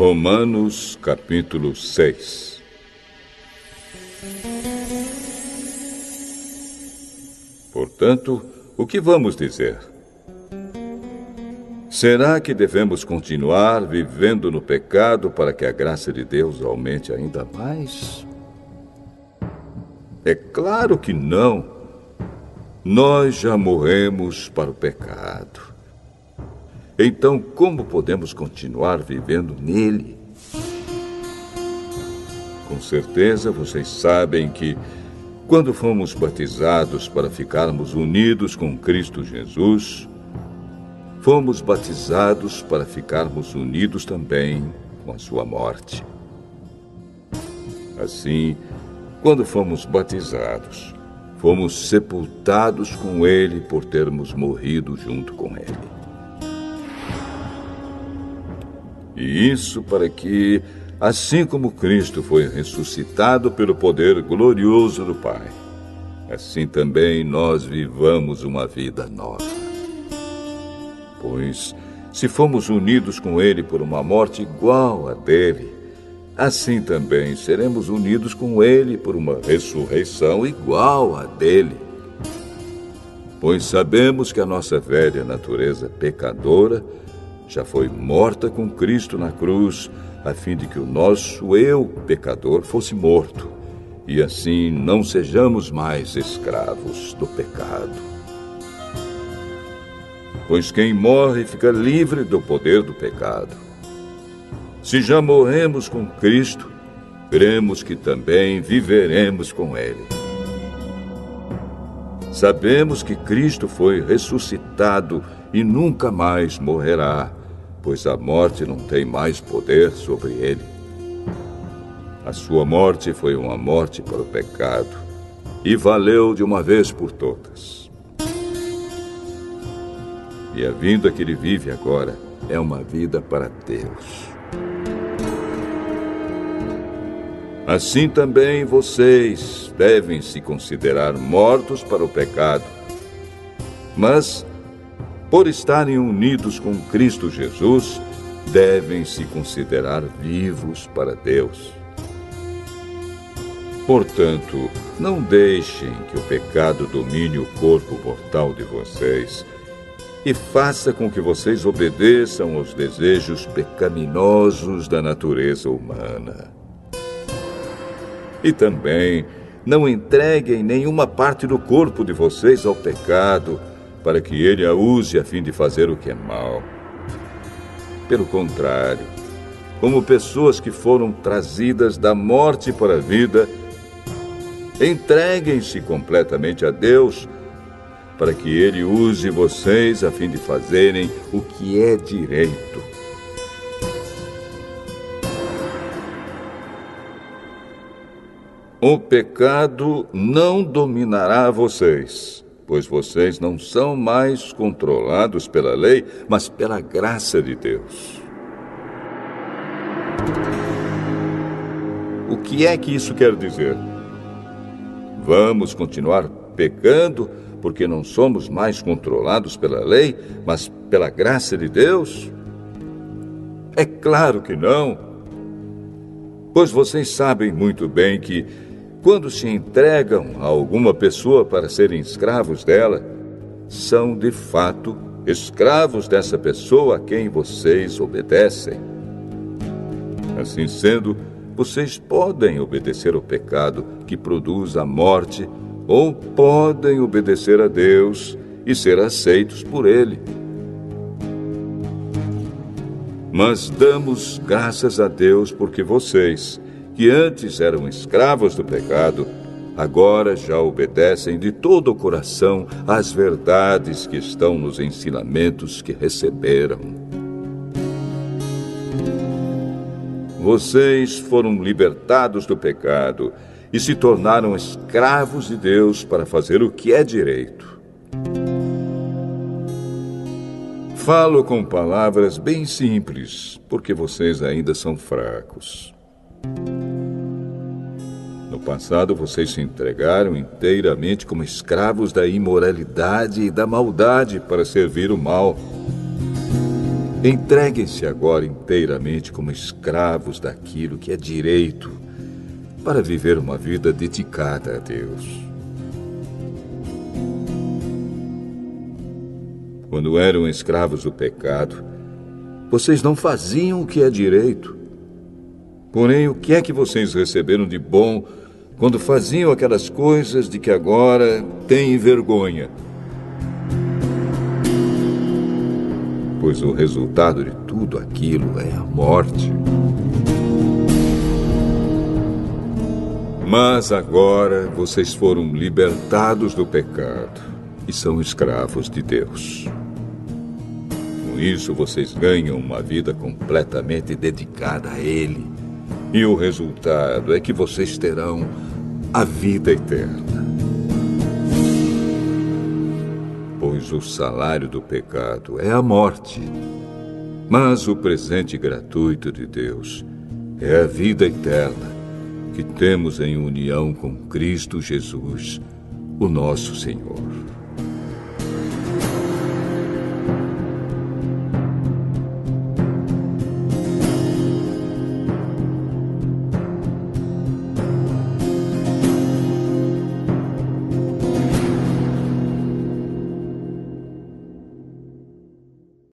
Romanos capítulo 6. Portanto, o que vamos dizer? Será que devemos continuar vivendo no pecado para que a graça de Deus aumente ainda mais? É claro que não. Nós já morremos para o pecado. Então, como podemos continuar vivendo nele? Com certeza vocês sabem que, quando fomos batizados para ficarmos unidos com Cristo Jesus, fomos batizados para ficarmos unidos também com a sua morte. Assim, quando fomos batizados, fomos sepultados com ele por termos morrido junto com ele. E isso para que, assim como Cristo foi ressuscitado pelo poder glorioso do Pai, assim também nós vivamos uma vida nova. Pois, se fomos unidos com ele por uma morte igual à dele, assim também seremos unidos com ele por uma ressurreição igual à dele. Pois sabemos que a nossa velha natureza pecadora já foi morta com Cristo na cruz, a fim de que o nosso eu pecador fosse morto, e assim não sejamos mais escravos do pecado. Pois quem morre fica livre do poder do pecado. Se já morremos com Cristo, cremos que também viveremos com Ele. Sabemos que Cristo foi ressuscitado e nunca mais morrerá, pois a morte não tem mais poder sobre ele. A sua morte foi uma morte para o pecado, e valeu de uma vez por todas. E a vida que ele vive agora é uma vida para Deus. Assim também vocês devem se considerar mortos para o pecado, mas, por estarem unidos com Cristo Jesus, devem se considerar vivos para Deus. Portanto, não deixem que o pecado domine o corpo mortal de vocês e faça com que vocês obedeçam aos desejos pecaminosos da natureza humana. E também não entreguem nenhuma parte do corpo de vocês ao pecado, para que ele a use a fim de fazer o que é mal. Pelo contrário, como pessoas que foram trazidas da morte para a vida, entreguem-se completamente a Deus, para que ele use vocês a fim de fazerem o que é direito. O pecado não dominará vocês, pois vocês não são mais controlados pela lei, mas pela graça de Deus. O que é que isso quer dizer? Vamos continuar pecando porque não somos mais controlados pela lei, mas pela graça de Deus? É claro que não. Pois vocês sabem muito bem que, quando se entregam a alguma pessoa para serem escravos dela, são, de fato, escravos dessa pessoa a quem vocês obedecem. Assim sendo, vocês podem obedecer ao pecado que produz a morte, ou podem obedecer a Deus e ser aceitos por Ele. Mas damos graças a Deus porque vocês, que antes eram escravos do pecado, agora já obedecem de todo o coração às verdades que estão nos ensinamentos que receberam. Vocês foram libertados do pecado e se tornaram escravos de Deus para fazer o que é direito. Falo com palavras bem simples, porque vocês ainda são fracos. No passado, vocês se entregaram inteiramente como escravos da imoralidade e da maldade para servir o mal. Entreguem-se agora inteiramente como escravos daquilo que é direito, para viver uma vida dedicada a Deus. Quando eram escravos do pecado, vocês não faziam o que é direito. Porém, o que é que vocês receberam de bom quando faziam aquelas coisas de que agora têm vergonha? Pois o resultado de tudo aquilo é a morte. Mas agora vocês foram libertados do pecado e são escravos de Deus. Com isso, vocês ganham uma vida completamente dedicada a Ele. E o resultado é que vocês terão a vida eterna. Pois o salário do pecado é a morte, mas o presente gratuito de Deus é a vida eterna que temos em união com Cristo Jesus, o nosso Senhor.